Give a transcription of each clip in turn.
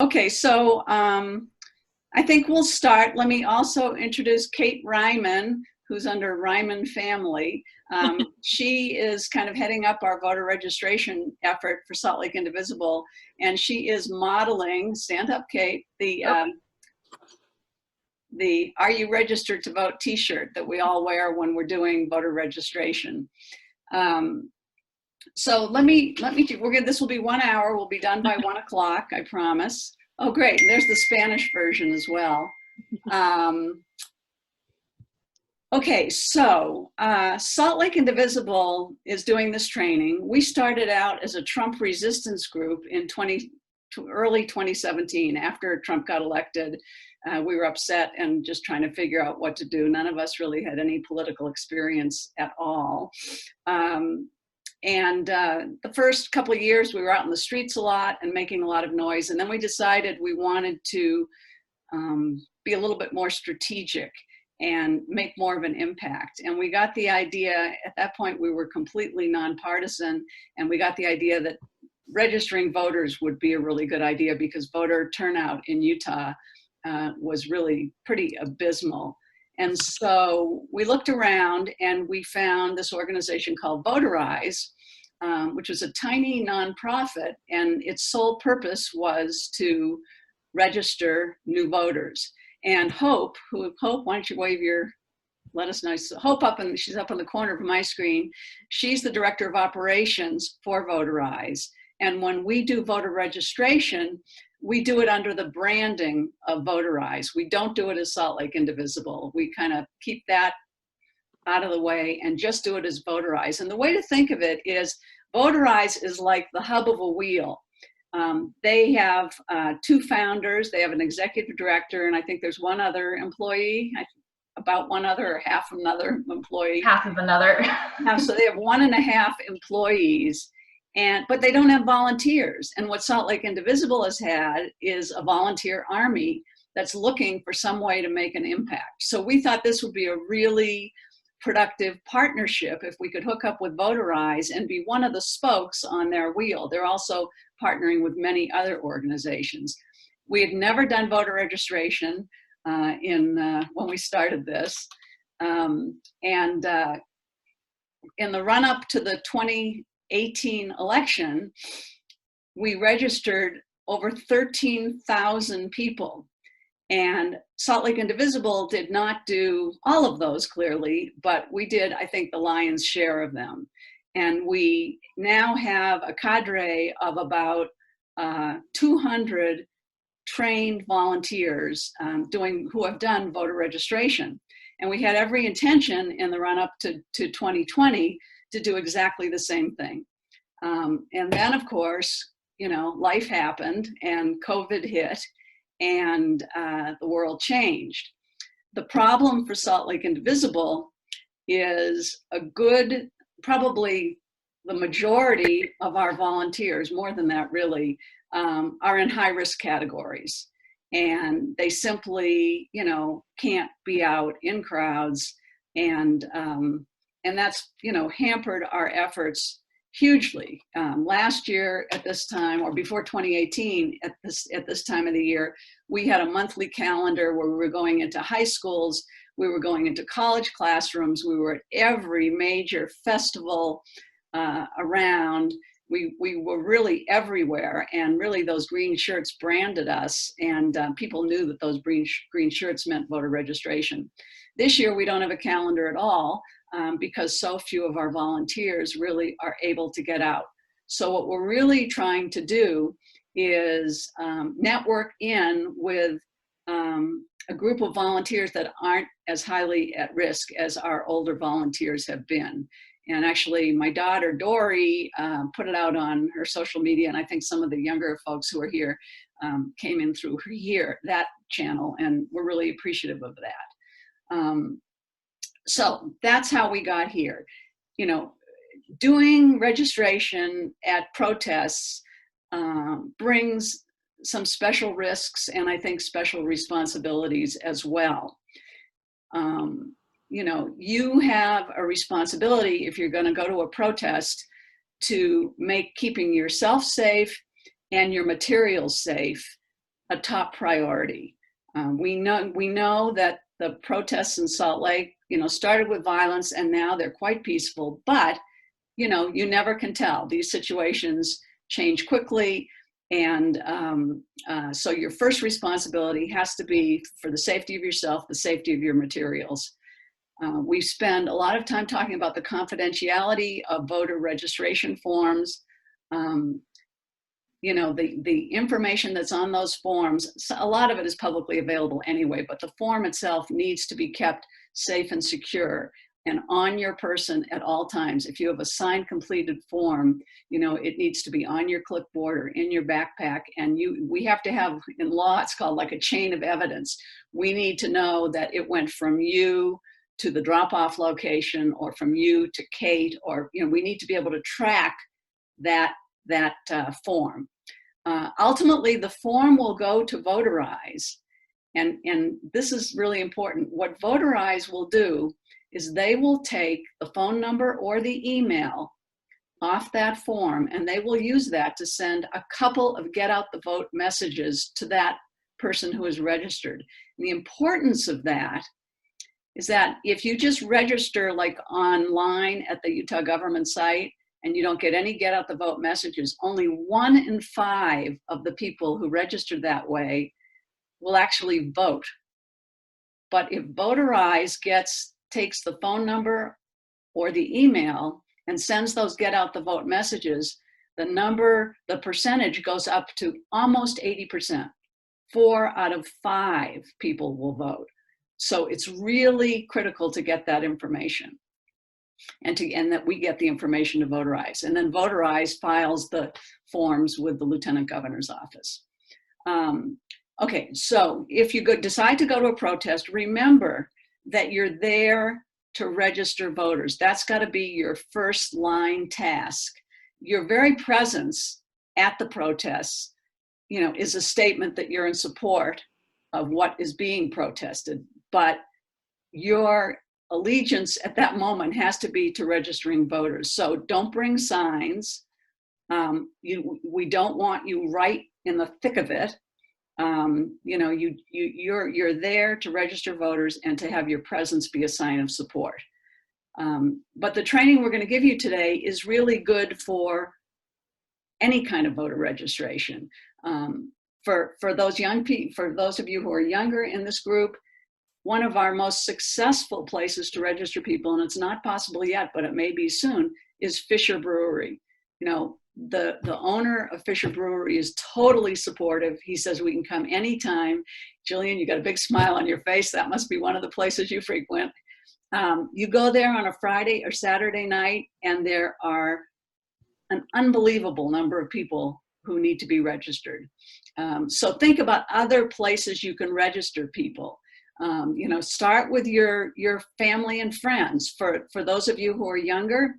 Okay, so I think we'll start. Let me also introduce Kate Ryman, who's under Ryman Family. She is kind of heading up our voter registration effort for Salt Lake Indivisible, and she is modeling, stand up, Kate, the Are You Registered to Vote t-shirt that we all wear when we're doing voter registration. So this will be 1 hour. We'll be done by 1 o'clock, I promise. Oh, great. There's the Spanish version as well. Okay, so Salt Lake Indivisible is doing this training. We started out as a Trump resistance group in early 2017. After Trump got elected, we were upset and just trying to figure out what to do. None of us really had any political experience at all. The first couple of years, we were out in the streets a lot and making a lot of noise. And then we decided we wanted to be a little bit more strategic and make more of an impact. And we got the idea, at that point, we were completely nonpartisan, and we got the idea that registering voters would be a really good idea because voter turnout in Utah was really pretty abysmal. And so we looked around and we found this organization called Voterize, which was a tiny nonprofit, and its sole purpose was to register new voters. And Hope, why don't you let us know. Hope she's up in the corner of my screen. She's the director of operations for Voterize. And when we do voter registration, we do it under the branding of Voterize. We don't do it as Salt Lake Indivisible. We kind of keep that out of the way and just do it as Voterize. And the way to think of it is Voterize is like the hub of a wheel. They have two founders. They have an executive director, and I think there's one other employee, about one other or half another employee. Half of another. So they have 1.5 employees. But they don't have volunteers. And what Salt Lake Indivisible has had is a volunteer army that's looking for some way to make an impact. So we thought this would be a really productive partnership if we could hook up with Voterize and be one of the spokes on their wheel. They're also partnering with many other organizations. We had never done voter registration when we started this. In the run-up to the 2018 election, we registered over 13,000 people. And Salt Lake Indivisible did not do all of those, clearly, but we did, I think, the lion's share of them. And we now have a cadre of about 200 trained volunteers who have done voter registration. And we had every intention in the run-up to 2020 to do exactly the same thing. And then, of course, life happened and COVID hit and the world changed. The problem for Salt Lake Indivisible is probably the majority of our volunteers, more than that really, are in high-risk categories. And they simply, can't be out in crowds. And that's, hampered our efforts hugely. Last year at this time, or before 2018, at this time of the year, we had a monthly calendar where we were going into high schools, we were going into college classrooms, we were at every major festival around. We were really everywhere, and really those green shirts branded us, and people knew that those green shirts meant voter registration. This year we don't have a calendar at all, because so few of our volunteers really are able to get out. So what we're really trying to do is network in with a group of volunteers that aren't as highly at risk as our older volunteers have been. And actually my daughter, Dory, put it out on her social media, and I think some of the younger folks who are here came in through that channel, and we're really appreciative of that. So that's how we got here. Doing registration at protests brings some special risks and I think special responsibilities as well. You have a responsibility if you're going to go to a protest to make keeping yourself safe and your materials safe a top priority. We know that the protests in Salt Lake, started with violence, and now they're quite peaceful. But you never can tell. These situations change quickly, and so your first responsibility has to be for the safety of yourself, the safety of your materials. We spend a lot of time talking about the confidentiality of voter registration forms. The information that's on those forms, a lot of it is publicly available anyway, but the form itself needs to be kept safe and secure and on your person at all times. If you have a signed completed form, it needs to be on your clipboard or in your backpack. And we have to have, in law, it's called like a chain of evidence. We need to know that it went from you to the drop-off location, or from you to Kate, or, we need to be able to track that form. Ultimately, the form will go to Voterize, and this is really important. What Voterize will do is they will take the phone number or the email off that form, and they will use that to send a couple of get out the vote messages to that person who is registered. And the importance of that is that if you just register like online at the Utah government site and you don't get any get out the vote messages, only 1 in 5 of the people who registered that way will actually vote. But if Voterize takes the phone number or the email and sends those get out the vote messages, the percentage goes up to almost 80%. 4 out of 5 people will vote. So it's really critical to get that information, and that we get the information to Voterize. And then Voterize files the forms with the Lieutenant Governor's office. Okay, so if you decide to go to a protest, remember that you're there to register voters. That's got to be your first line task. Your very presence at the protests, is a statement that you're in support of what is being protested. But your allegiance at that moment has to be to registering voters. So don't bring signs. We don't want you right in the thick of it. You're there to register voters and to have your presence be a sign of support. But the training we're going to give you today is really good for any kind of voter registration. For those of you who are younger in this group, one of our most successful places to register people, and it's not possible yet, but it may be soon, is Fisher Brewery. The owner of Fisher Brewery is totally supportive. He says we can come anytime. Jillian, you got a big smile on your face. That must be one of the places you frequent. You go there on a Friday or Saturday night, and there are an unbelievable number of people who need to be registered. So think about other places you can register people. Start with your family and friends. For those of you who are younger,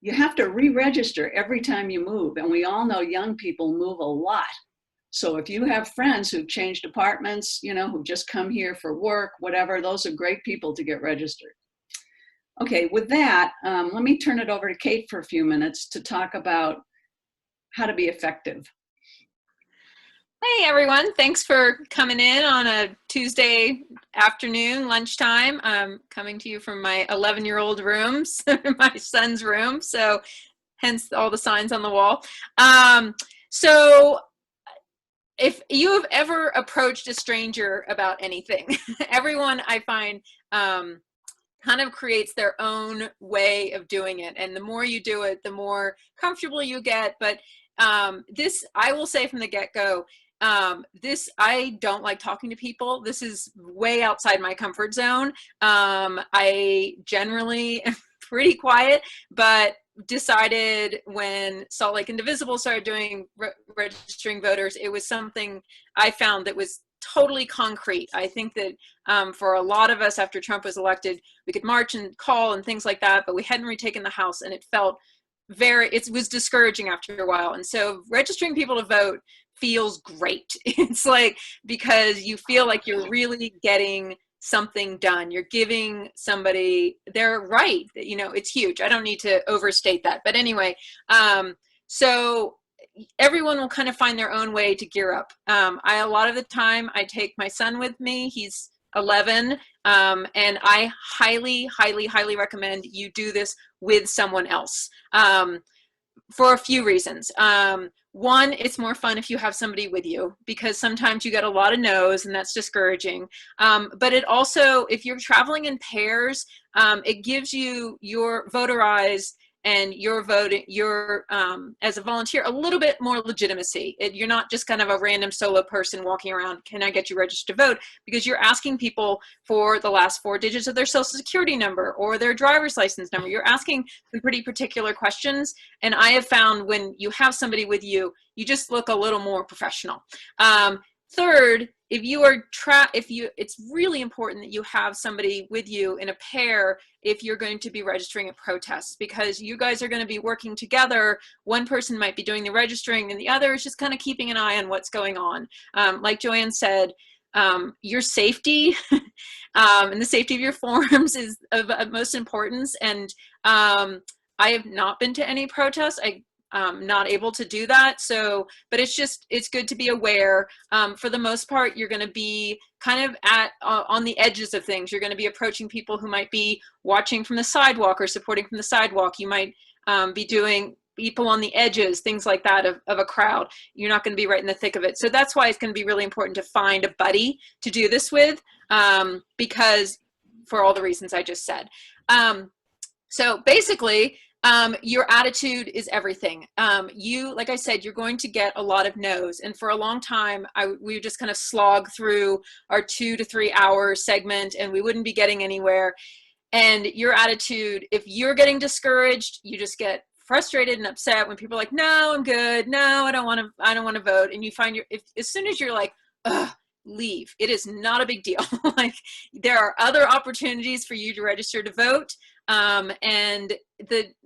you have to re-register every time you move. And we all know young people move a lot. So if you have friends who've changed apartments, who've just come here for work, whatever, those are great people to get registered. Okay, with that, let me turn it over to Kate for a few minutes to talk about how to be effective. Hey everyone, thanks for coming in on a Tuesday afternoon, lunchtime. I'm coming to you from my 11-year-old room, my son's room, so hence all the signs on the wall. So if you have ever approached a stranger about anything, everyone I find kind of creates their own way of doing it. And the more you do it, the more comfortable you get. But this, I will say from the get-go, I don't like talking to people. This is way outside my comfort zone. I generally am pretty quiet, but decided when Salt Lake Indivisible started doing registering voters, it was something I found that was totally concrete. I think that for a lot of us after Trump was elected, we could march and call and things like that, but we hadn't retaken the House, and it was discouraging after a while. And so registering people to vote feels great. It's like, because you feel like you're really getting something done. You're giving somebody their right. It's huge. I don't need to overstate that. But anyway, so everyone will kind of find their own way to gear up. A lot of the time I take my son with me. He's 11, and I highly, highly, highly recommend you do this with someone else, for a few reasons. One, it's more fun if you have somebody with you, because sometimes you get a lot of no's and that's discouraging. But it also, if you're traveling in pairs, it gives you your voterized and your voting, as a volunteer, a little bit more legitimacy. You're not just kind of a random solo person walking around, can I get you registered to vote? Because you're asking people for the last 4 digits of their social security number or their driver's license number. You're asking some pretty particular questions. And I have found when you have somebody with you, you just look a little more professional. Third, it's really important that you have somebody with you in a pair if you're going to be registering at protests, because you guys are going to be working together. One person might be doing the registering and the other is just kind of keeping an eye on what's going on. Like Joanne said, your safety and the safety of your forms is of utmost importance. And I have not been to any protests. I'm not able to do that. So, but it's good to be aware. For the most part, you're going to be kind of on the edges of things. You're going to be approaching people who might be watching from the sidewalk or supporting from the sidewalk. You might be doing people on the edges, things like that of a crowd. You're not going to be right in the thick of it. So that's why it's going to be really important to find a buddy to do this with, because for all the reasons I just said. So basically, your attitude is everything. Like I said, you're going to get a lot of no's. And for a long time, we just kind of slog through our 2 to 3 hour segment and we wouldn't be getting anywhere. And your attitude, if you're getting discouraged, you just get frustrated and upset when people are like, no, I'm good. No, I don't want to vote. And you find as soon as you're like, ugh, leave. It is not a big deal. Like, there are other opportunities for you to register to vote. And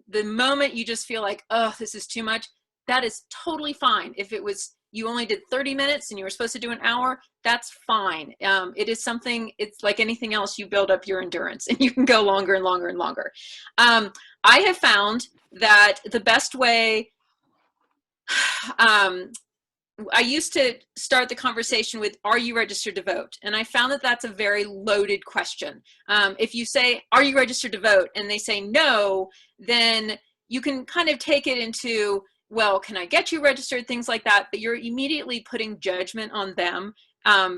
the moment you just feel like, oh, this is too much, that is totally fine. If it was, you only did 30 minutes and you were supposed to do an hour, that's fine. It is something, it's like anything else, you build up your endurance and you can go longer and longer and longer. I have found that the best way, I used to start the conversation with, are you registered to vote? And I found that that's a very loaded question. If you say, are you registered to vote? And they say no, then you can kind of take it into, well, can I get you registered? Things like that. But you're immediately putting judgment on them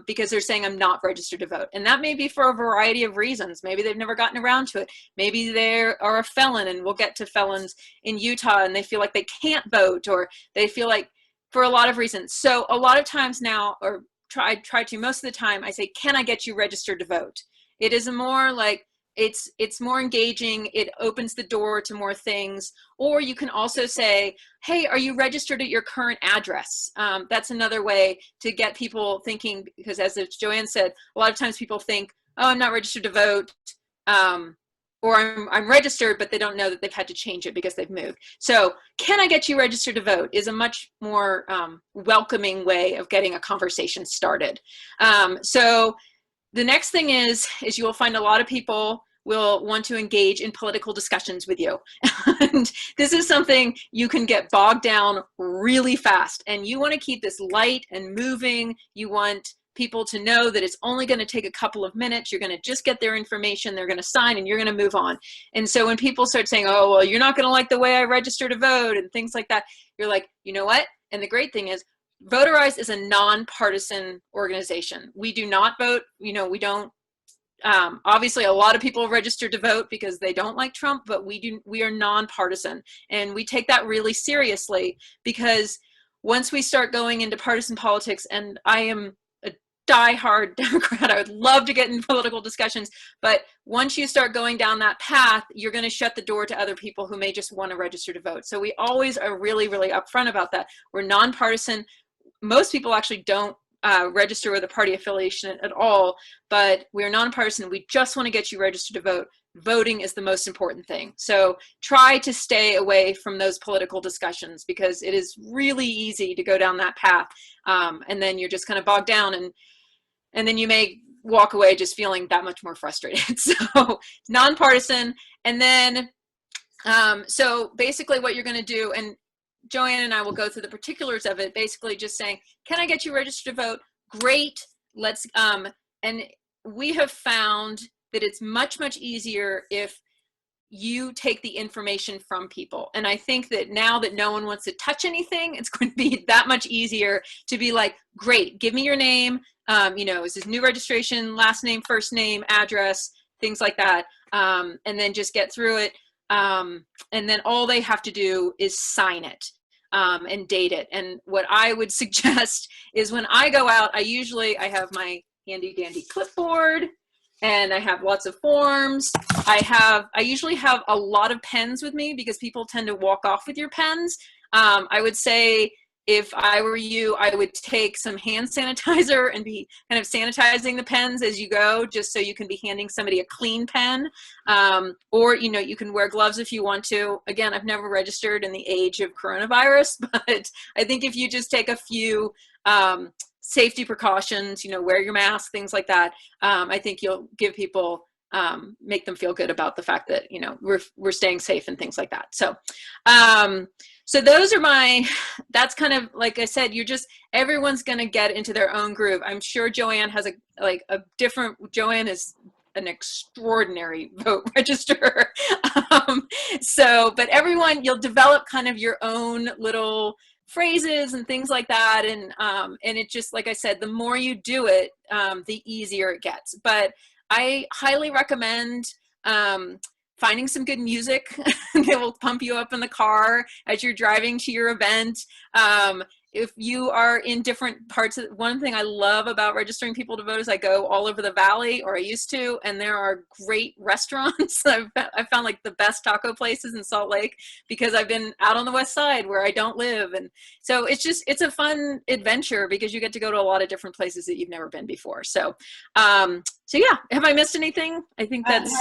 because they're saying I'm not registered to vote. And that may be for a variety of reasons. Maybe they've never gotten around to it. Maybe they are a felon, and we'll get to felons in Utah, and they feel like they can't vote, or they feel like, for a lot of reasons. So a lot of times now, or try to most of the time, I say, can I get you registered to vote? It is more like, it's more engaging. It opens the door to more things. Or you can also say, hey, are you registered at your current address? That's another way to get people thinking, because as Joanne said, a lot of times people think, oh, I'm not registered to vote. Or I'm registered, but they don't know that they've had to change it because they've moved. So can I get you registered to vote is a much more welcoming way of getting a conversation started. So the next thing is you will find a lot of people will want to engage in political discussions with you. And this is something you can get bogged down really fast. And you want to keep this light and moving. You want people to know that it's only going to take a couple of minutes. You're going to just get their information, they're going to sign, and you're going to move on. And so when people start saying, oh, well, you're not going to like the way I register to vote and things like that, you're like, you know what? And the great thing is, Voterize is a nonpartisan organization. We do not vote. We don't, obviously a lot of people register to vote because they don't like Trump, but we are nonpartisan. And we take that really seriously, because once we start going into partisan politics, and I am diehard Democrat, I would love to get in political discussions, but once you start going down that path, you're going to shut the door to other people who may just want to register to vote. So we always are really, really upfront about that. We're nonpartisan. Most people actually don't register with a party affiliation at all, but we're nonpartisan. We just want to get you registered to vote. Voting is the most important thing. So try to stay away from those political discussions, because it is really easy to go down that path. And then you're just kind of bogged down, and then you may walk away just feeling that much more frustrated. So nonpartisan. And then, so basically what you're going to do, and Joanne and I will go through the particulars of it, basically just saying, can I get you registered to vote? Great. Let's, and we have found that it's much, much easier if you take the information from people. And I think that now that no one wants to touch anything, it's going to be that much easier to be like, great, give me your name. You know, is this new registration, last name, first name, address, things like that. And then just get through it. And then all they have to do is sign it and date it. And what I would suggest is when I go out, I have my handy dandy clipboard, and I have lots of forms. I usually have a lot of pens with me because people tend to walk off with your pens. I would say if I were you, I would take some hand sanitizer and be kind of sanitizing the pens as you go, just so you can be handing somebody a clean pen. Or, you know, you can wear gloves if you want to. Again, I've never registered in the age of coronavirus, but I think if you just take a few safety precautions, you know, wear your mask, things like that, I think you'll give people, make them feel good about the fact that, you know, we're staying safe and things like that. So, so those are that's kind of, like I said, everyone's going to get into their own groove. I'm sure Joanne has Joanne is an extraordinary vote register. But everyone, you'll develop kind of your own little phrases and things like that. And it just, like I said, the more you do it, the easier it gets. But I highly recommend finding some good music that will pump you up in the car as you're driving to your event. If you are in different parts of, one thing I love about registering people to vote is I go all over the valley, or I used to, and there are great restaurants. I've found like the best taco places in Salt Lake because I've been out on the west side where I don't live. And so it's a fun adventure because you get to go to a lot of different places that you've never been before. So, so yeah, have I missed anything? I think that's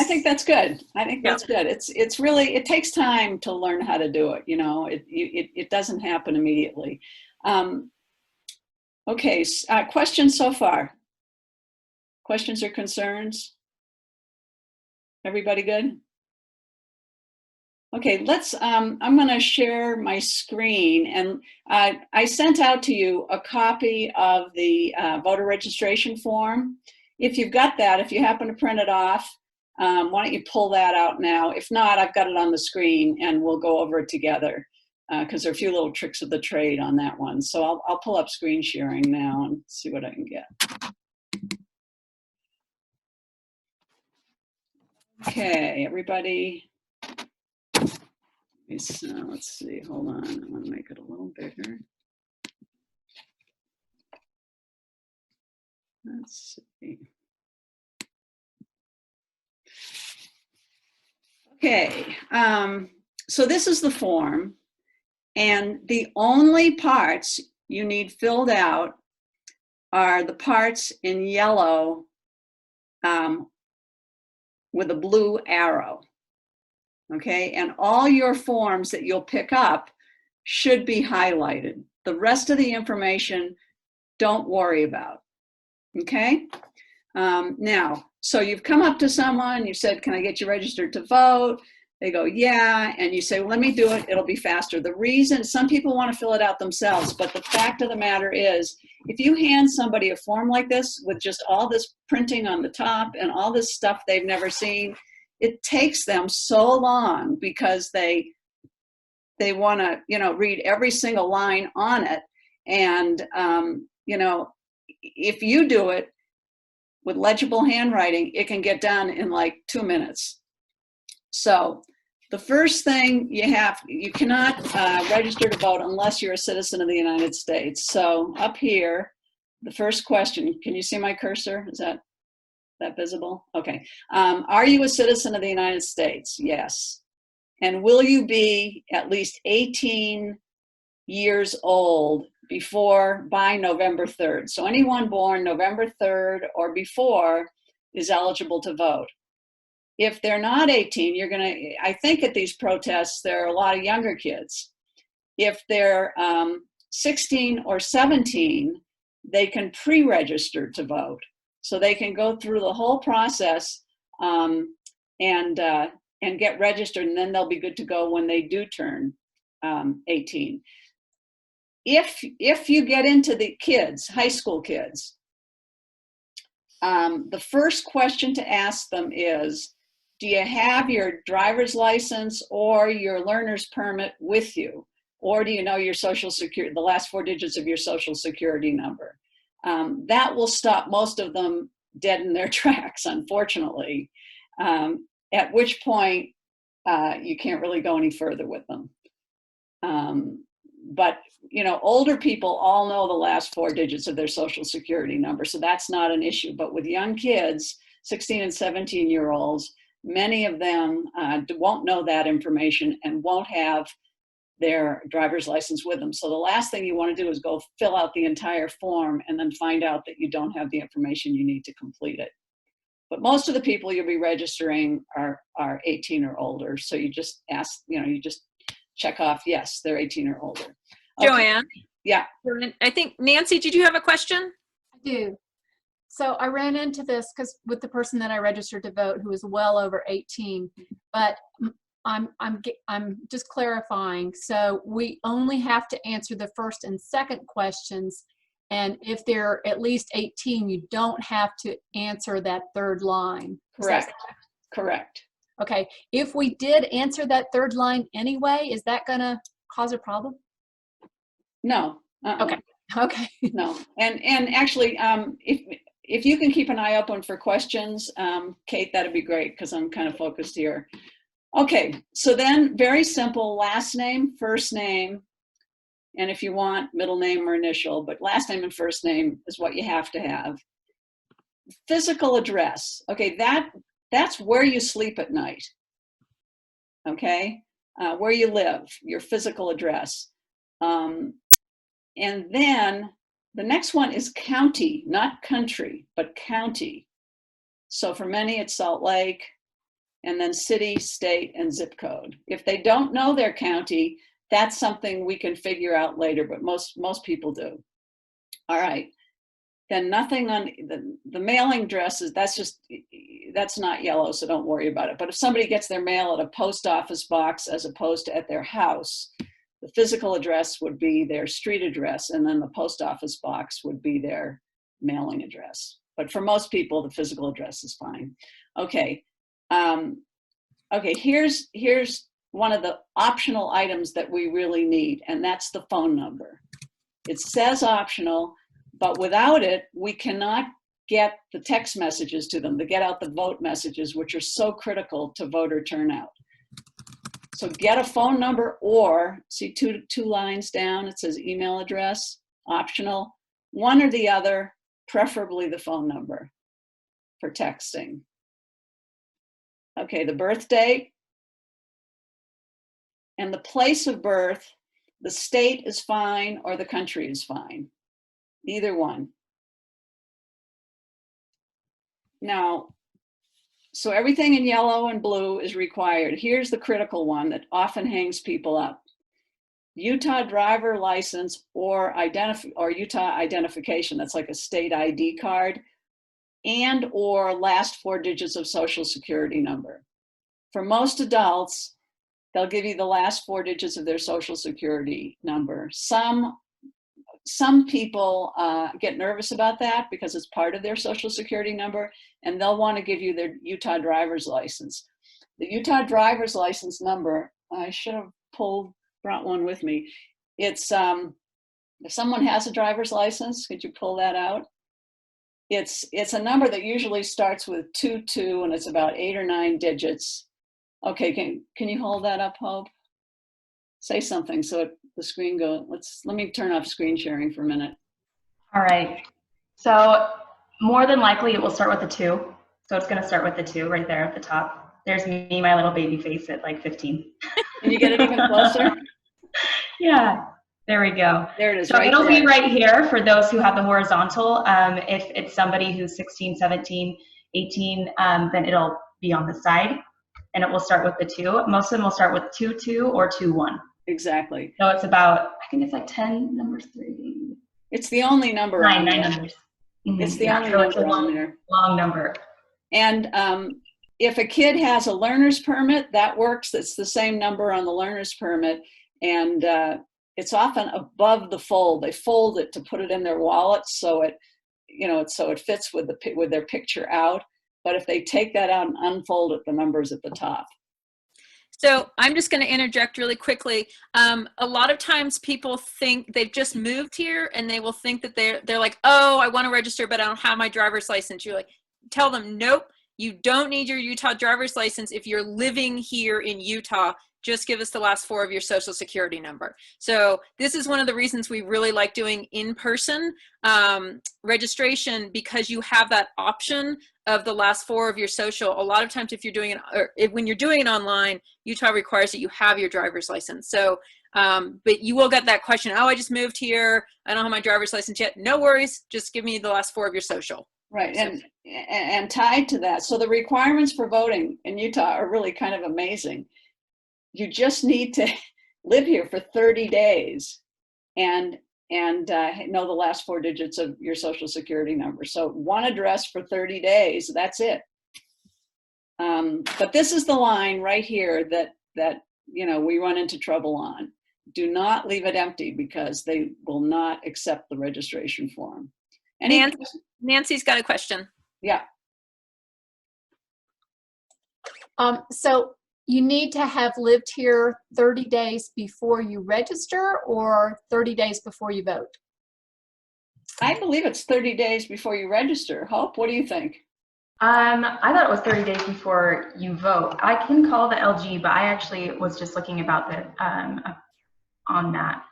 good. I think that's good. It's really, it takes time to learn how to do it. You know, it doesn't happen immediately. Okay, questions so far? Questions or concerns? Everybody good? Okay, I'm gonna share my screen, and I sent out to you a copy of the voter registration form. If you've got that, if you happen to print it off, why don't you pull that out now? If not, I've got it on the screen and we'll go over it together. Because there are a few little tricks of the trade on that one. So I'll pull up screen sharing now and see what I can get. Okay, everybody. Let's see, hold on. I want to make it a little bigger. Let's see. Okay, so this is the form. And the only parts you need filled out are the parts in yellow with a blue arrow. Okay, and all your forms that you'll pick up should be highlighted. The rest of the information, don't worry about. Okay, now, so you've come up to someone, you said, can I get you registered to vote? They go, yeah, and you say, well, let me do it, it'll be faster. The reason, some people want to fill it out themselves, but the fact of the matter is, if you hand somebody a form like this with just all this printing on the top and all this stuff they've never seen, it takes them so long because they want to, you know, read every single line on it. And, you know, if you do it with legible handwriting, it can get done in like 2 minutes. So the first thing you cannot register to vote unless you're a citizen of the United States. So up here, the first question, can you see my cursor? Is that visible? Okay. Are you a citizen of the United States? Yes. And will you be at least 18 years old by November 3rd? So anyone born November 3rd or before is eligible to vote. If they're not 18, I think at these protests, there are a lot of younger kids. If they're 16 or 17, they can pre-register to vote. So they can go through the whole process and get registered, and then they'll be good to go when they do turn 18. If you get into the kids, high school kids, the first question to ask them is, do you have your driver's license or your learner's permit with you? Or do you know your social security, the last 4 digits of your social security number? That will stop most of them dead in their tracks, unfortunately, at which point you can't really go any further with them. But older people all know the last 4 digits of their social security number, so that's not an issue. But with young kids, 16 and 17-year-olds, many of them won't know that information and won't have their driver's license with them. So the last thing you want to do is go fill out the entire form and then find out that you don't have the information you need to complete it. But most of the people you'll be registering are 18 or older. So you just ask, you just check off, yes, they're 18 or older. Okay. Joanne? Yeah. I think, Nancy, did you have a question? I do. So I ran into this because with the person that I registered to vote who is well over 18, but I'm just clarifying. So we only have to answer the first and second questions. And if they're at least 18, you don't have to answer that third line. Correct. Correct. Okay. If we did answer that third line anyway, is that going to cause a problem? No. Okay. Okay. No. And actually, if you can keep an eye open for questions, Kate, that'd be great because I'm kind of focused here. Okay, so then very simple, last name, first name, and if you want middle name or initial, but last name and first name is what you have to have. Physical address, okay, that's where you sleep at night, okay, where you live, your physical address. And then the next one is county, not country, but county. So for many, it's Salt Lake, and then city, state, and zip code. If they don't know their county, that's something we can figure out later, but most people do. All right. Then nothing on the mailing addresses, that's not yellow, so don't worry about it. But if somebody gets their mail at a post office box as opposed to at their house, the physical address would be their street address, and then the post office box would be their mailing address. But for most people, the physical address is fine. Okay. Okay, here's one of the optional items that we really need, and that's the phone number. It says optional, but without it, we cannot get the text messages to them, to get out the vote messages, which are so critical to voter turnout. So get a phone number, or see two lines down, it says email address, optional, one or the other, preferably the phone number for texting. Okay, the birth date and the place of birth. The state is fine or the country is fine, either one. Now, so everything in yellow and blue is required. Here's the critical one that often hangs people up. Utah driver license or Utah identification, that's like a state ID card, and or last 4 digits of social security number. For most adults, they'll give you the last 4 digits of their social security number. Some people get nervous about that because it's part of their social security number, and they'll want to give you their Utah driver's license. The Utah driver's license number, I should have brought one with me. It's, if someone has a driver's license, could you pull that out? It's a number that usually starts with 22 and it's about 8 or 9 digits. Okay, can you hold that up, Hope? Say something so the screen goes. Let me turn off screen sharing for a minute. All right. So more than likely it will start with a 2. So it's going to start with the 2 right there at the top. There's me, my little baby face at like 15. Can you get it even closer? Yeah. There we go. There it is. So right it'll there. be right here for those who have the horizontal. If it's somebody who's 16, 17, 18, then it'll be on the side, and it will start with the 2. Most of them will start with 22 or 21. Exactly. So it's about, I think it's like 10 numbers, 3. It's the only number. Nine numbers. Mm-hmm. It's the only number on there. Long number. And if a kid has a learner's permit, that works. It's the same number on the learner's permit. and it's often above the fold. They fold it to put it in their wallet so it, so it fits with their picture out. But if they take that out and unfold it, the number's at the top. So I'm just going to interject really quickly. A lot of times people think they've just moved here and they will think that they're like, oh, I want to register, but I don't have my driver's license. You're like, tell them, nope, you don't need your Utah driver's license if you're living here in Utah. Just give us the last 4 of your social security number. So this is one of the reasons we really like doing in-person registration, because you have that option of the last 4 of your social. A lot of times if you're doing it, when you're doing it online, Utah requires that you have your driver's license. So, but you will get that question, oh, I just moved here, I don't have my driver's license yet. No worries, just give me the last 4 of your social. Right, and tied to that, so the requirements for voting in Utah are really kind of amazing. You just need to live here for 30 days and know the last 4 digits of your social security number. So one address for 30 days, that's it. But this is the line right here that we run into trouble on. Do not leave it empty, because they will not accept the registration form. Nancy's got a question. Yeah. So you need to have lived here 30 days before you register, or 30 days before you vote? I believe it's 30 days before you register. Hope, what do you think? I thought it was 30 days before you vote. I can call the LG, but I actually was just looking about on that.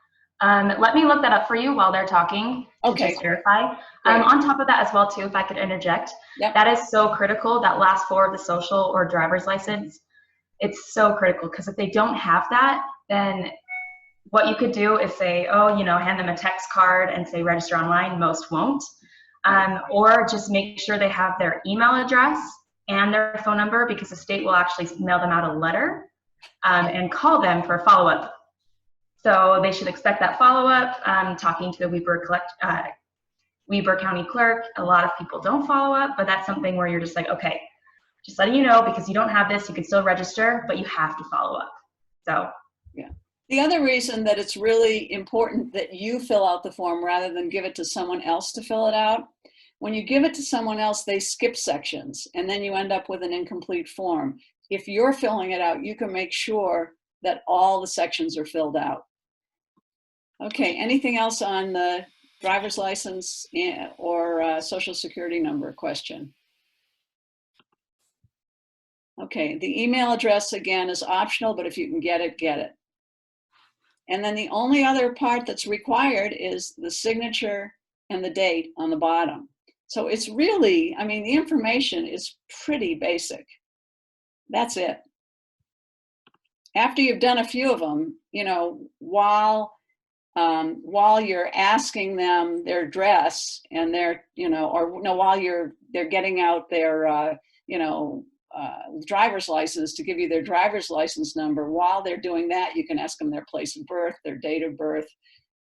Let me look that up for you while they're talking to just verify. On top of that as well too, if I could interject, that is so critical, that last 4 of the social or driver's license. It's so critical, because if they don't have that, then what you could do is say, oh, hand them a text card and say register online. Most won't. Or just make sure they have their email address and their phone number, because the state will actually mail them out a letter and call them for follow-up. So they should expect that follow-up. Talking to the Weber County clerk, a lot of people don't follow up, but that's something where you're just like, okay, just letting you know, because you don't have this, you can still register, but you have to follow up. So, yeah. The other reason that it's really important that you fill out the form rather than give it to someone else to fill it out, when you give it to someone else, they skip sections, and then you end up with an incomplete form. If you're filling it out, you can make sure that all the sections are filled out. Okay, anything else on the driver's license or social security number question? Okay, the email address again is optional, but if you can get it, get it. And then the only other part that's required is the signature and the date on the bottom. So it's really, the information is pretty basic. That's it. After you've done a few of them, while you're asking them their address and their, while they're getting out their, driver's license to give you their driver's license number. While they're doing that, you can ask them their place of birth, their date of birth.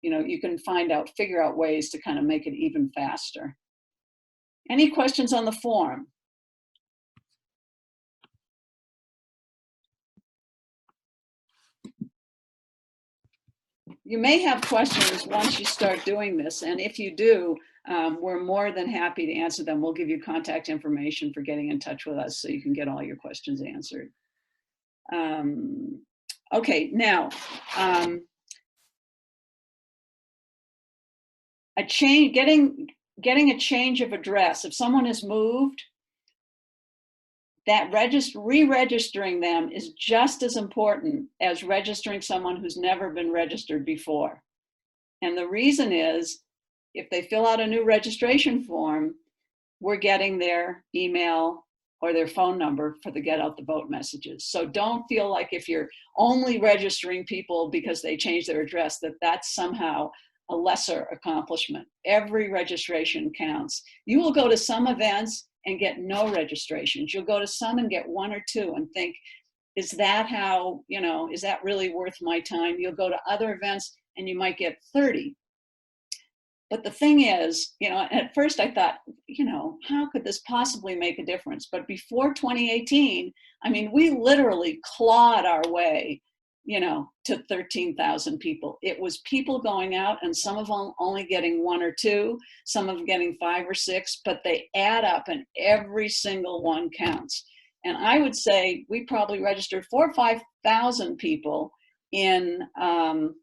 You can figure out ways to kind of make it even faster. Any questions on the form? You may have questions once you start doing this, and if you do, we're more than happy to answer them. We'll give you contact information for getting in touch with us so you can get all your questions answered. Okay, now, getting a change of address. If someone has moved, that re-registering them is just as important as registering someone who's never been registered before. And the reason is, if they fill out a new registration form, we're getting their email or their phone number for the get out the vote messages. So don't feel like if you're only registering people because they changed their address, that's somehow a lesser accomplishment. Every registration counts. You will go to some events and get no registrations. You'll go to some and get 1 or 2 and think, is that how, is that really worth my time? You'll go to other events and you might get 30. But the thing is, at first I thought, how could this possibly make a difference? But before 2018, we literally clawed our way, to 13,000 people. It was people going out, and some of them only getting 1 or 2, some of them getting 5 or 6, but they add up and every single one counts. And I would say we probably registered 4,000 or 5,000 people in Ben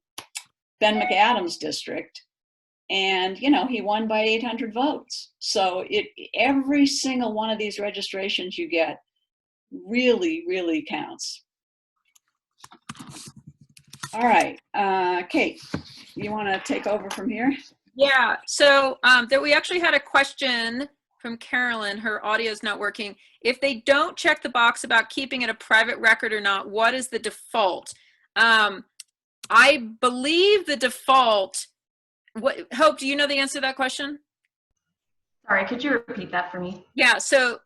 McAdams' district. And, he won by 800 votes. So every single one of these registrations you get really, really counts. All right, Kate, you want to take over from here? Yeah, so we actually had a question from Carolyn. Her audio is not working. If they don't check the box about keeping it a private record or not, what is the default? I believe the default, Hope, do you know the answer to that question? Sorry, could you repeat that for me? Yeah, so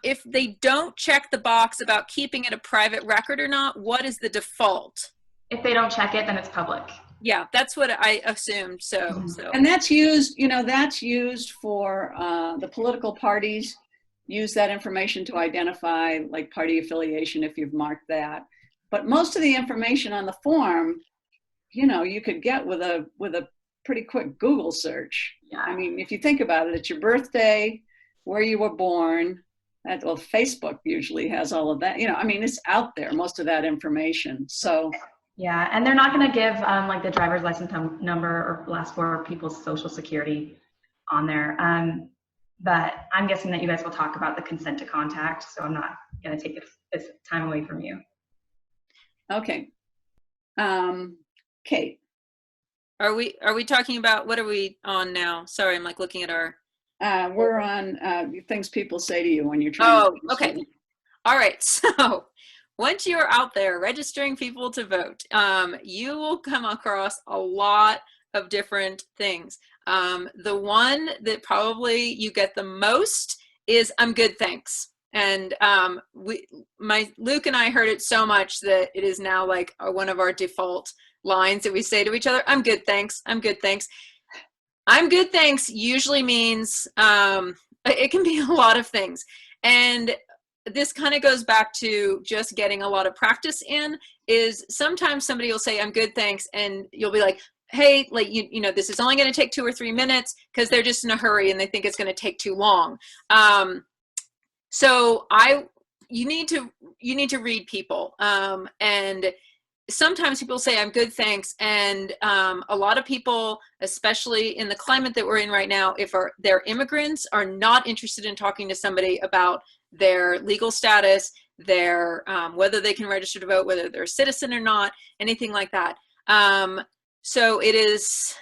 if they don't check the box about keeping it a private record or not, what is the default? If they don't check it, then it's public. Yeah, that's what I assumed. So, and that's used, that's used for the political parties use that information to identify like party affiliation if you've marked that. But most of the information on the form, you could get with a pretty quick Google search. Yeah. I mean, if you think about it, it's your birthday, where you were born. Well, Facebook usually has all of that. It's out there, most of that information. So. Yeah, and they're not going to give like the driver's license number or last 4 of people's social security on there. But I'm guessing that you guys will talk about the consent to contact, so I'm not going to take this time away from you. Okay. Kate. Are we talking about, what are we on now? Sorry, I'm like looking at our. We're on things people say to you when you're trying. Oh, okay. All right. So once you're out there registering people to vote, you will come across a lot of different things. The one that probably you get the most is "I'm good, thanks." And Luke and I heard it so much that it is now like one of our default lines that we say to each other. "I'm good, thanks. I'm good, thanks." "I'm good, thanks" usually means it can be a lot of things. And this kind of goes back to just getting a lot of practice in. Is sometimes somebody will say "I'm good, thanks," and you'll be like, hey, like, this is only going to take 2 or 3 minutes, because they're just in a hurry and they think it's going to take too long. So you need to read people. And sometimes people say "I'm good, thanks," and a lot of people, especially in the climate that we're in right now, if they're immigrants, are not interested in talking to somebody about their legal status, their whether they can register to vote, whether they're a citizen or not, anything like that. So it is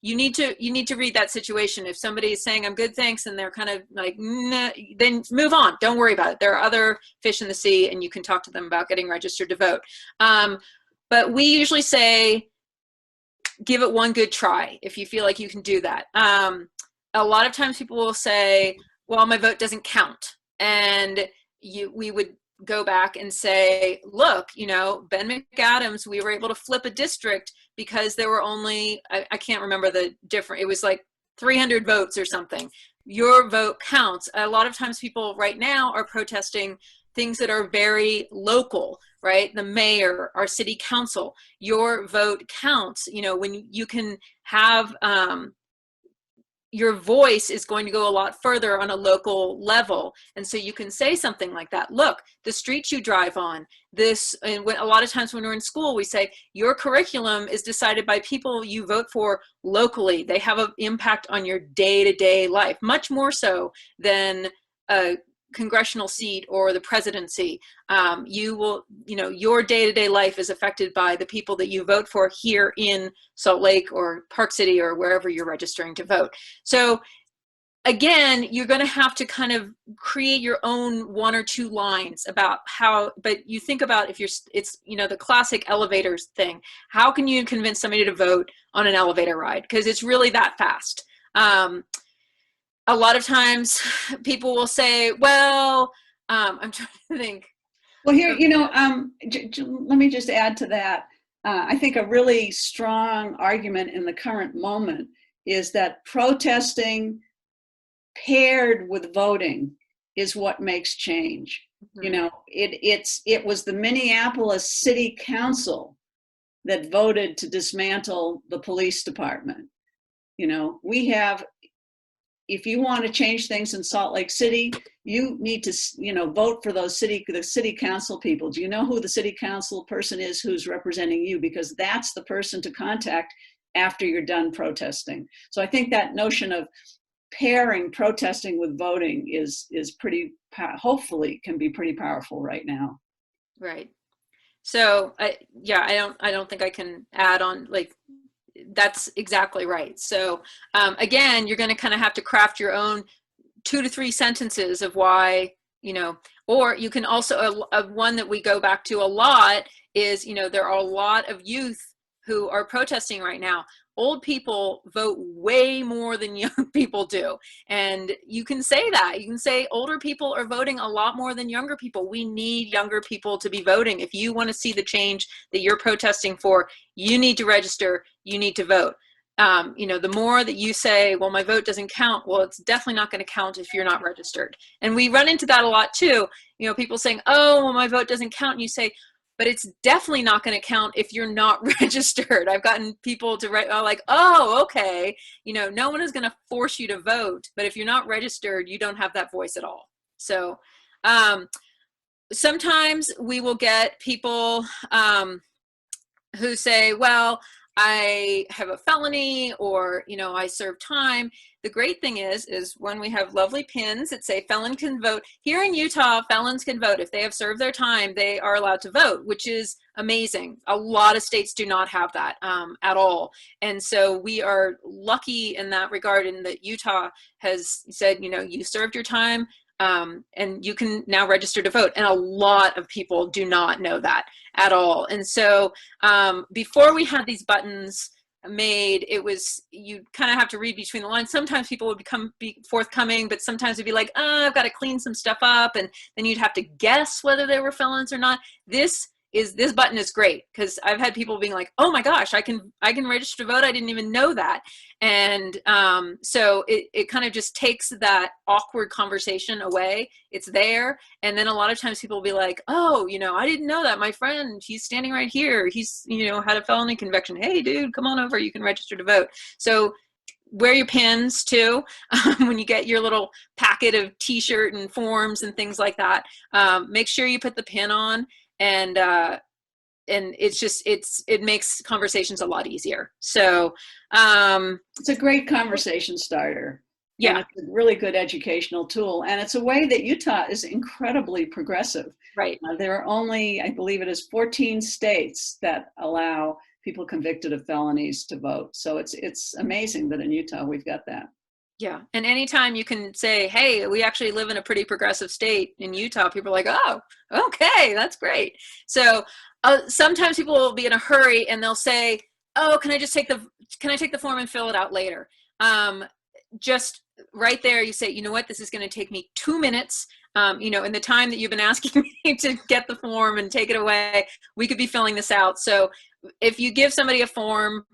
you need to read that situation. If somebody is saying "I'm good, thanks," and they're kind of like, nah, then move on. Don't worry about it. There are other fish in the sea, and you can talk to them about getting registered to vote. But we usually say, give it one good try if you feel like you can do that. A lot of times people will say, well, my vote doesn't count. And we would go back and say, look, Ben McAdams, we were able to flip a district because there were only, I can't remember the different, it was like 300 votes or something. Your vote counts. A lot of times people right now are protesting things that are very local, right? The mayor, our city council, your vote counts. When you can have, your voice is going to go a lot further on a local level. And so you can say something like that. Look, the streets you drive on, and a lot of times when we're in school, we say, your curriculum is decided by people you vote for locally. They have an impact on your day-to-day life, much more so than a congressional seat or the presidency. Your day-to-day life is affected by the people that you vote for here in Salt Lake or Park City or wherever you're registering to vote. So again, you're going to have to kind of create your own 1 or 2 lines about how, but you think about it's the classic elevators thing. How can you convince somebody to vote on an elevator ride? Because it's really that fast. A lot of times people will say, well, I'm trying to think. Well, here, let me just add to that. I think a really strong argument in the current moment is that protesting paired with voting is what makes change. You know, it was the Minneapolis City Council that voted to dismantle the police department. You know, we have, if you want to change things in Salt Lake City, you need to, you know, vote for the city council people. Do you know who the city council person is who's representing you? Because that's the person to contact after you're done protesting. So I think that notion of pairing protesting with voting is pretty, hopefully can be pretty powerful right now. Right. So yeah, I don't think I can add on, like, that's exactly right. So again, you're going to kind of have to craft your own 2 to 3 sentences of why, you know, or you can also, one that we go back to a lot is, you know, there are a lot of youth who are protesting right now. Old people vote way more than young people do. And you can say that. You can say older people are voting a lot more than younger people. We need younger people to be voting. If you want to see the change that you're protesting for, you need to register, you need to vote. You know, the more that you say, well, my vote doesn't count, well, it's definitely not going to count if you're not registered. And we run into that a lot too. You know, people saying, oh, well, my vote doesn't count. And you say, but it's definitely not going to count if you're not registered. I've gotten people to write, like, oh, okay. You know, no one is going to force you to vote, but if you're not registered, you don't have that voice at all. So sometimes we will get people who say, well, I have a felony, or, you know, I serve time. The great thing is when we have lovely pins that say felon can vote. Here in Utah, felons can vote. If they have served their time, they are allowed to vote, which is amazing. A lot of states do not have that at all. And so we are lucky in that regard, in that Utah has said, you know, you served your time, and you can now register to vote. And a lot of people do not know that at all. And so before we had these buttons made, it was, you kind of have to read between the lines. Sometimes people would be forthcoming, but sometimes it'd be like, oh, I've got to clean some stuff up. And then you'd have to guess whether they were felons or not. This button is great, because I've had people being like, oh my gosh, I can register to vote. I didn't even know that. And so it kind of just takes that awkward conversation away. It's there. And then a lot of times people will be like, oh, you know, I didn't know that. My friend, he's standing right here. He's, you know, had a felony conviction. Hey, dude, come on over. You can register to vote. So wear your pins too when you get your little packet of t-shirt and forms and things like that. Make sure you put the pin on. And it's just, it makes conversations a lot easier. So it's a great conversation starter. Yeah. And it's a really good educational tool. And it's a way that Utah is incredibly progressive. Right. There are only, I believe it is 14 states that allow people convicted of felonies to vote. So it's amazing that in Utah we've got that. Yeah. And anytime you can say, hey, we actually live in a pretty progressive state in Utah, people are like, oh, okay, that's great. So sometimes people will be in a hurry and they'll say, oh, can I take the form and fill it out later? Just right there, you say, you know what, this is going to take me 2 minutes. You know, in the time that you've been asking me to get the form and take it away, we could be filling this out. So if you give somebody a form,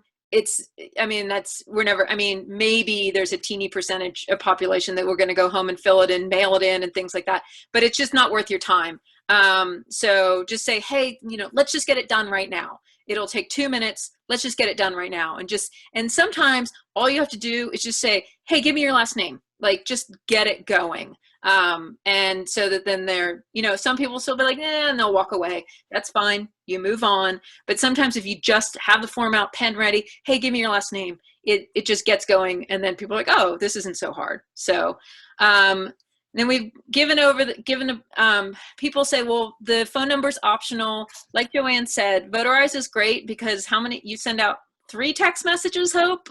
maybe there's a teeny percentage of population that we're going to go home and fill it and mail it in and things like that, but it's just not worth your time. So just say, hey, you know, let's just get it done right now. It'll take 2 minutes. Let's just get it done right now. And sometimes all you have to do is just say, hey, give me your last name. Like, just get it going. And so that then they're, you know, some people still be like, and they'll walk away. That's fine. You move on. But sometimes if you just have the form out, pen ready, hey, give me your last name, it just gets going. And then people are like, oh, this isn't so hard. So, then we've people say, well, the phone number's optional. Like Joanne said, Votarize is great because you send out 3 text messages, Hope?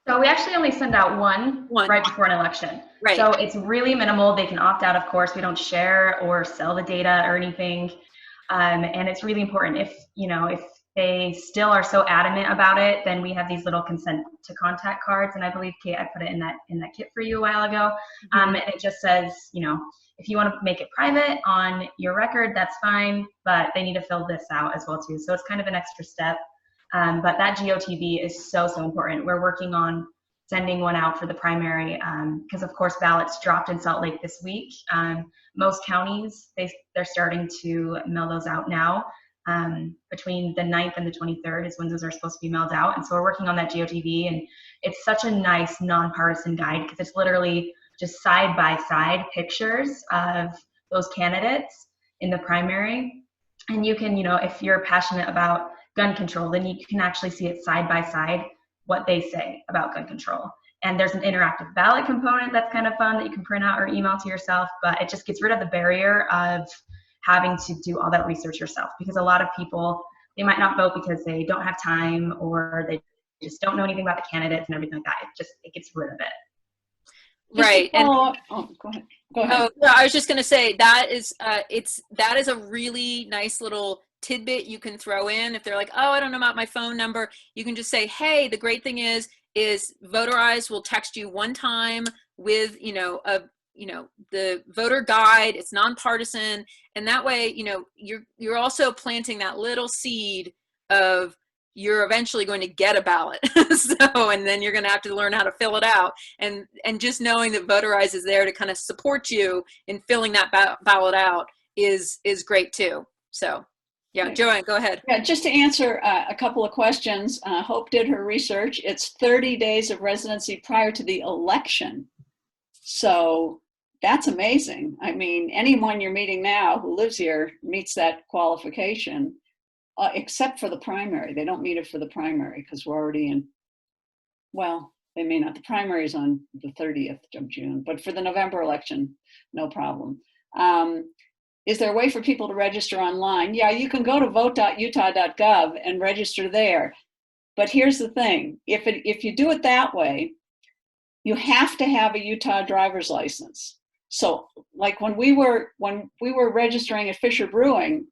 So we actually only send out one right before an election. Right. So it's really minimal. They can opt out, of course. We don't share or sell the data or anything. And it's really important. If they still are so adamant about it, then we have these little consent to contact cards. And I believe, Kate, I put it in that kit for you a while ago. And it just says, you know, if you want to make it private on your record, that's fine, but they need to fill this out as well too. So it's kind of an extra step. But that GOTV is so important. We're working on sending one out for the primary, because of course ballots dropped in Salt Lake this week. Most counties, they're starting to mail those out now. Between the 9th and the 23rd is when those are supposed to be mailed out. And so we're working on that GOTV, and it's such a nice nonpartisan guide because it's literally just side-by-side pictures of those candidates in the primary. And you can, if you're passionate about gun control, then you can actually see it side-by-side what they say about gun control. And there's an interactive ballot component that's kind of fun that you can print out or email to yourself, but it just gets rid of the barrier of having to do all that research yourself, because a lot of people, they might not vote because they don't have time or they just don't know anything about the candidates and everything like that. It gets rid of it. Right. And go ahead. Go ahead. oh, no, I was just going to say that is a really nice little tidbit you can throw in. If they're like, oh, I don't know about my phone number, you can just say, hey, the great thing is Voterize will text you one time with, the voter guide. It's nonpartisan. And that way, you're also planting that little seed of you're eventually going to get a ballot. And then you're going to have to learn how to fill it out. And just knowing that Voterize is there to kind of support you in filling that ballot out is great too. So yeah, Joanne, go ahead. Yeah, just to answer a couple of questions. Hope did her research. It's 30 days of residency prior to the election. So that's amazing. I mean, anyone you're meeting now who lives here meets that qualification, except for the primary. They don't meet it for the primary because we're already in, well, they may not. The primary is on the 30th of June, but for the November election, no problem. Is there a way for people to register online? Yeah, you can go to vote.utah.gov and register there. But here's the thing, if you do it that way, you have to have a Utah driver's license. So like when we were registering at Fisher Brewing,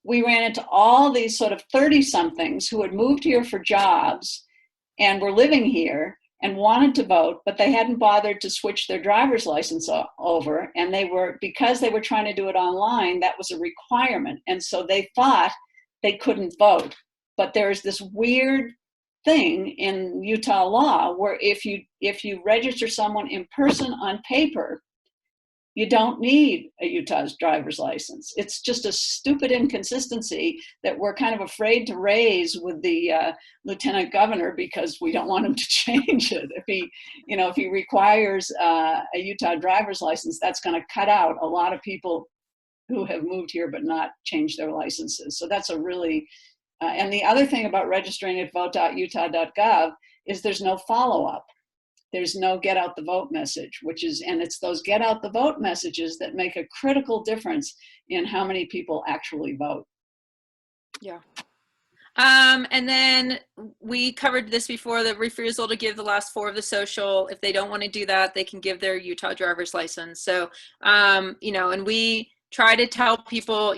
we ran into all these sort of 30-somethings who had moved here for jobs and were living here and wanted to vote, but they hadn't bothered to switch their driver's license over. And because they were trying to do it online, that was a requirement. And so they thought they couldn't vote. But there's this weird thing in Utah law where if you register someone in person on paper, you don't need a Utah's driver's license. It's just a stupid inconsistency that we're kind of afraid to raise with the lieutenant governor because we don't want him to change it. If he requires a Utah driver's license, that's going to cut out a lot of people who have moved here but not changed their licenses. So that's a really, and the other thing about registering at vote.utah.gov is there's no follow-up. There's no get out the vote message, and it's those get out the vote messages that make a critical difference in how many people actually vote. Yeah. And then we covered this before, the refusal to give the last four of the social. If they don't want to do that, they can give their Utah driver's license. So, and we try to tell people,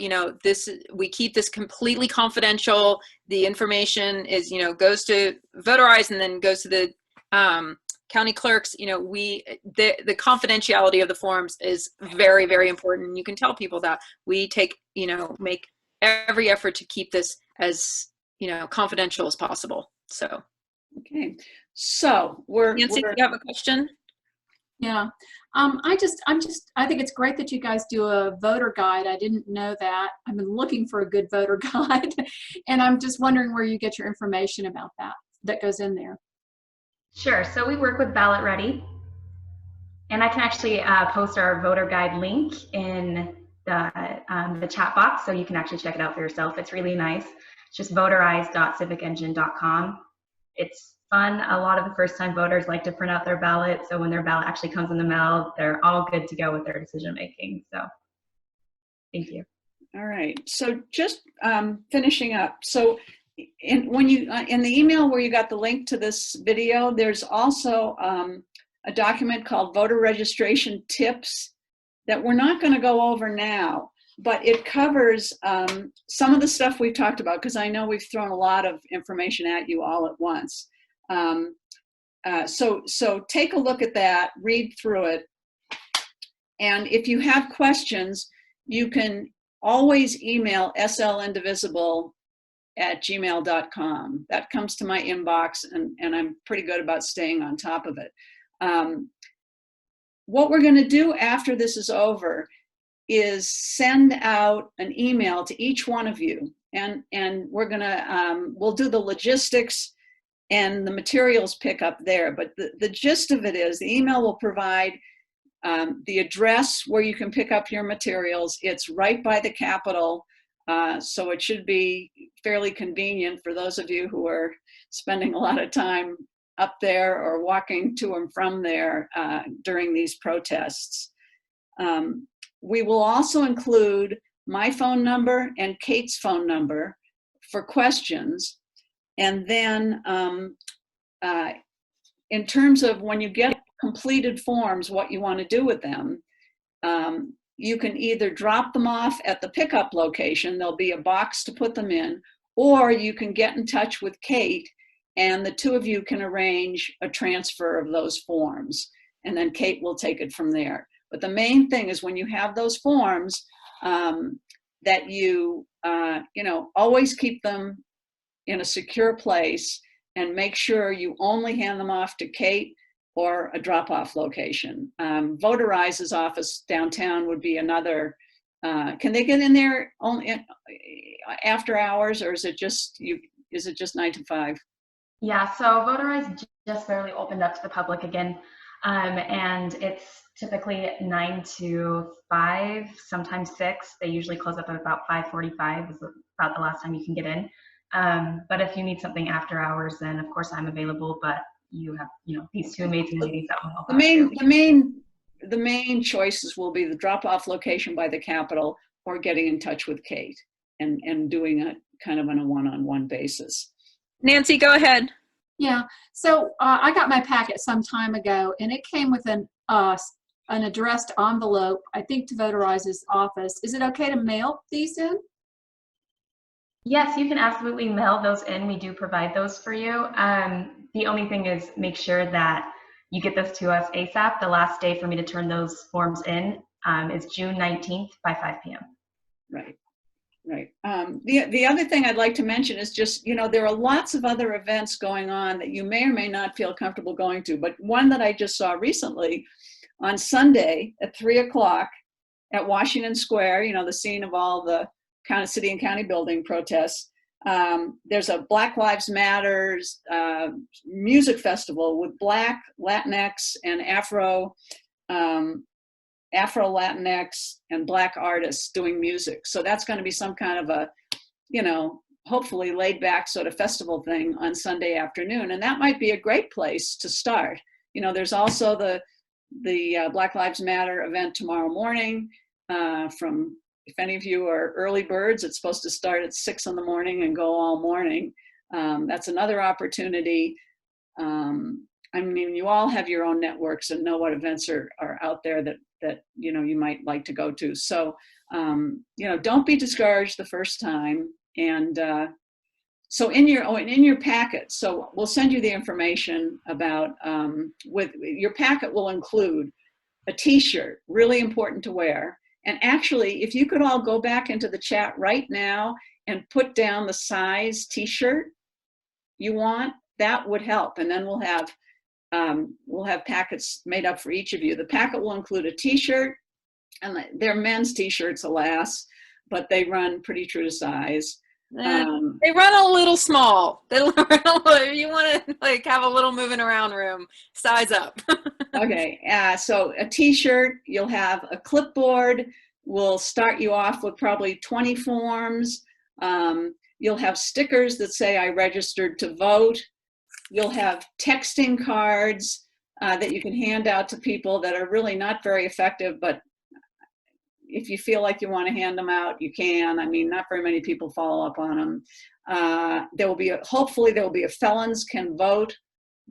we keep this completely confidential. The information is, goes to Voterize and then goes to the county clerks. The confidentiality of the forms is very, very important. You can tell people that we make every effort to keep this as, confidential as possible. So. Okay. So Nancy, you have a question? Yeah. I think it's great that you guys do a voter guide. I didn't know that. I've been looking for a good voter guide and I'm just wondering where you get your information about that goes in there. Sure. So we work with Ballot Ready, and I can actually post our voter guide link in the chat box, so you can actually check it out for yourself. It's really nice. It's just voterize.civicengine.com. It's fun. A lot of the first-time voters like to print out their ballot, so when their ballot actually comes in the mail, they're all good to go with their decision making. So, thank you. All right. So just finishing up. So. In the email where you got the link to this video, there's also a document called Voter Registration Tips that we're not going to go over now, but it covers some of the stuff we've talked about, because I know we've thrown a lot of information at you all at once. So take a look at that, read through it, and if you have questions, you can always email SL Indivisible @gmail.com. That comes to my inbox, and I'm pretty good about staying on top of it. What we're going to do after this is over is send out an email to each one of you, and we're going to, we'll do the logistics and the materials pickup there. But the gist of it is the email will provide the address where you can pick up your materials. It's right by the Capitol, so it should be fairly convenient for those of you who are spending a lot of time up there or walking to and from there during these protests. We will also include my phone number and Kate's phone number for questions. And then in terms of when you get completed forms, what you want to do with them, you can either drop them off at the pickup location, there'll be a box to put them in, or you can get in touch with Kate and the two of you can arrange a transfer of those forms, and then Kate will take it from there. But the main thing is when you have those forms, that you always keep them in a secure place and make sure you only hand them off to Kate or a drop-off location. Votarize's office downtown would be another. Can they get in there only after hours, or is it just 9 to 5? Yeah, so Votarize just barely opened up to the public again, and it's typically 9 to 5, sometimes 6. They usually close up at about 5:45 is about the last time you can get in. But if you need something after hours, then of course I'm available, but you have, these two amazing ladies that will help out too. The main choices will be the drop-off location by the Capitol or getting in touch with Kate and doing it kind of on a one-on-one basis. Nancy, go ahead. Yeah, so I got my packet some time ago, and it came with an addressed envelope, I think to Votarize's office. Is it okay to mail these in? Yes, you can absolutely mail those in. We do provide those for you. The only thing is make sure that you get this to us ASAP. The last day for me to turn those forms in is June 19th by 5 p.m. Right. Right. The other thing I'd like to mention is just, there are lots of other events going on that you may or may not feel comfortable going to, but one that I just saw recently on Sunday at 3 o'clock at Washington Square, the scene of all the kind of city and county building protests. There's a Black Lives Matters music festival with Black, Latinx, and Afro-Latinx and Black artists doing music. So that's going to be some kind of a, hopefully laid back sort of festival thing on Sunday afternoon. And that might be a great place to start. There's also the Black Lives Matter event tomorrow morning from, if any of you are early birds, it's supposed to start at 6 in the morning and go all morning. That's another opportunity. You all have your own networks and know what events are out there that you might like to go to. So, don't be discouraged the first time. And so in your packet, so we'll send you the information about, with your packet will include a t-shirt, really important to wear. And actually, if you could all go back into the chat right now and put down the size t-shirt you want, that would help. And then we'll have packets made up for each of you. The packet will include a t-shirt, and they're men's t-shirts, alas, but they run pretty true to size. They run a little small. If you want to have a little moving around room, size up. Okay, so a t-shirt, you'll have a clipboard. We'll start you off with probably 20 forms. You'll have stickers that say I registered to vote. You'll have texting cards that you can hand out to people that are really not very effective, but if you feel like you want to hand them out, you can. Not very many people follow up on them. Hopefully there will be a felons can vote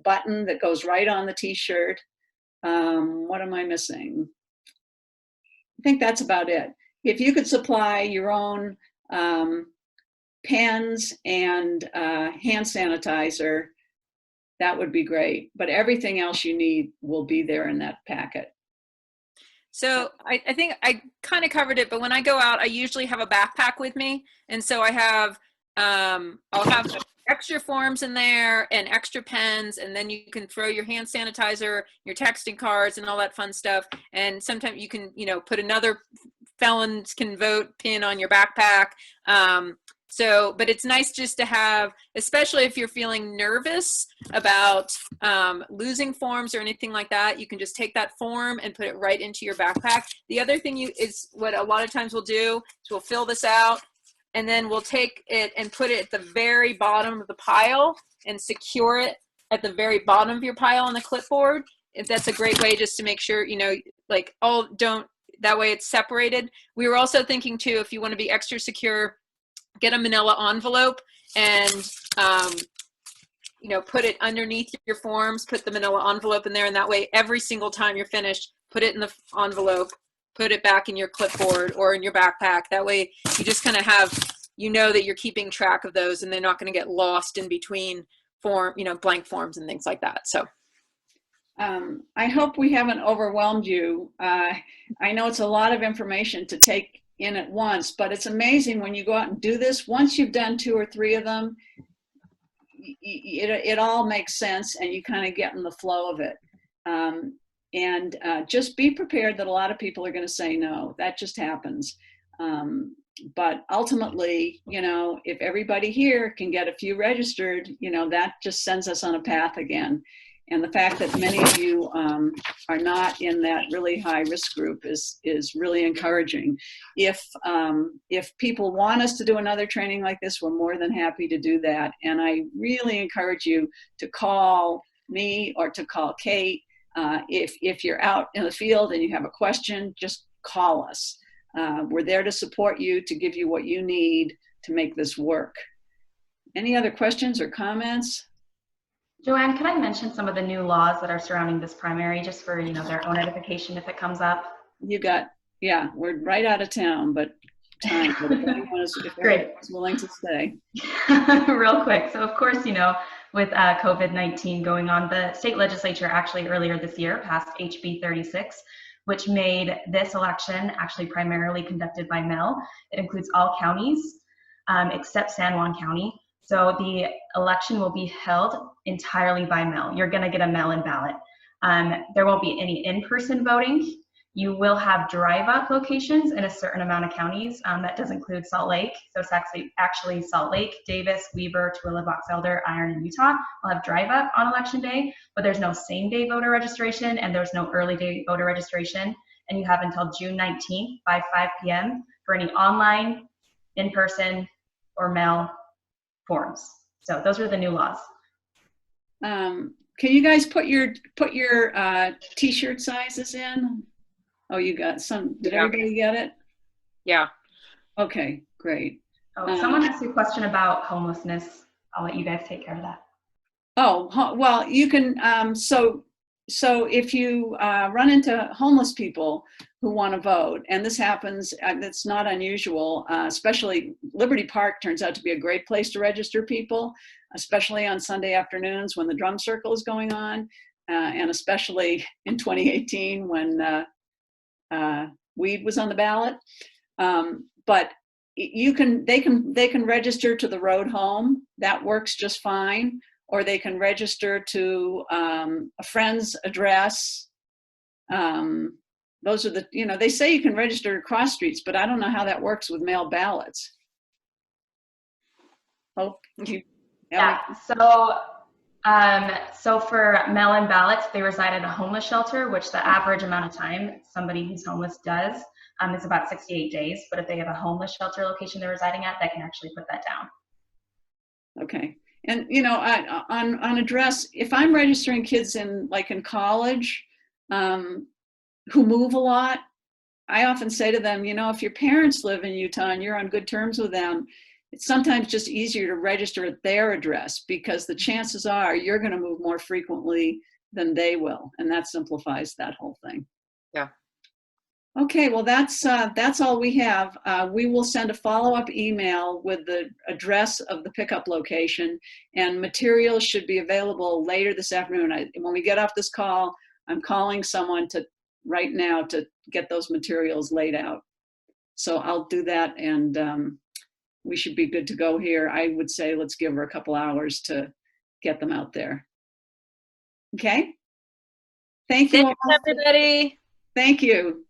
button that goes right on the t-shirt. What am I missing? I think that's about it. If you could supply your own pens and hand sanitizer, that would be great. But everything else you need will be there in that packet. So I think I kind of covered it, but when I go out, I usually have a backpack with me. And so I have I'll have extra forms in there and extra pens, and then you can throw your hand sanitizer, your texting cards, and all that fun stuff. And sometimes you can, put another felons can vote pin on your backpack. But it's nice just to have, especially if you're feeling nervous about losing forms or anything like that, you can just take that form and put it right into your backpack. The other thing is what a lot of times we'll do is we'll fill this out, and then we'll take it and put it at the very bottom of the pile and secure it at the very bottom of your pile on the clipboard. That's a great way just to make sure, that way it's separated. We were also thinking too, if you want to be extra secure, get a manila envelope and, put it underneath your forms, put the manila envelope in there. And that way, every single time you're finished, put it in the envelope, put it back in your clipboard or in your backpack. That way you just kind of have, that you're keeping track of those and they're not going to get lost in between blank forms and things like that. So. I hope we haven't overwhelmed you. I know it's a lot of information to take in at once, but it's amazing when you go out and do this. Once you've done 2 or 3 of them, it all makes sense and you kind of get in the flow of it. And just be prepared that a lot of people are going to say no. That just happens. But ultimately, if everybody here can get a few registered, that just sends us on a path again. And the fact that many of you are not in that really high risk group is really encouraging. If people want us to do another training like this, we're more than happy to do that. And I really encourage you to call me or to call Kate. If you're out in the field and you have a question, just call us. We're there to support you, to give you what you need to make this work. Any other questions or comments? Joanne, can I mention some of the new laws that are surrounding this primary just for, their own edification if it comes up? We're right out of town, but time. If anyone is willing to stay. Real quick. So of course, with COVID-19 going on, the state legislature actually earlier this year passed HB 36, which made this election actually primarily conducted by mail. It includes all counties except San Juan County. So the election will be held entirely by mail. You're going to get a mail-in ballot. There won't be any in-person voting. You will have drive-up locations in a certain amount of counties. That does include Salt Lake. So it's actually Salt Lake, Davis, Weber, Tooele, Box Elder, Iron, and Utah will have drive-up on election day, but there's no same-day voter registration and there's no early-day voter registration. And you have until June 19th by 5 p.m. for any online, in-person, or mail forms. So those are the new laws. Can you guys put your t-shirt sizes in? Oh, you got some. Did everybody get it? Yeah. Okay, great. Oh, someone asked you a question about homelessness. I'll let you guys take care of that. Oh, well, you can, so if you run into homeless people who want to vote, and this happens, it's not unusual, especially Liberty Park turns out to be a great place to register people, especially on Sunday afternoons when the drum circle is going on, and especially in 2018 when weed was on the ballot. But they can register to the road home. That works just fine. Or they can register to a friend's address. Those are the, they say you can register to cross streets, but I don't know how that works with mail ballots. Oh, yeah. So for mail-in ballots, they reside at a homeless shelter, which the average amount of time somebody who's homeless does is about 68 days. But if they have a homeless shelter location they're residing at, they can actually put that down. Okay. And, on address, if I'm registering kids in college who move a lot, I often say to them, if your parents live in Utah and you're on good terms with them, it's sometimes just easier to register at their address because the chances are you're going to move more frequently than they will. And that simplifies that whole thing. Yeah. Okay, well, that's all we have. We will send a follow-up email with the address of the pickup location, and materials should be available later this afternoon. When we get off this call, I'm calling someone right now to get those materials laid out. So I'll do that, and we should be good to go here. I would say let's give her a couple hours to get them out there. Okay? Thank you all. Thanks, everybody. Thank you.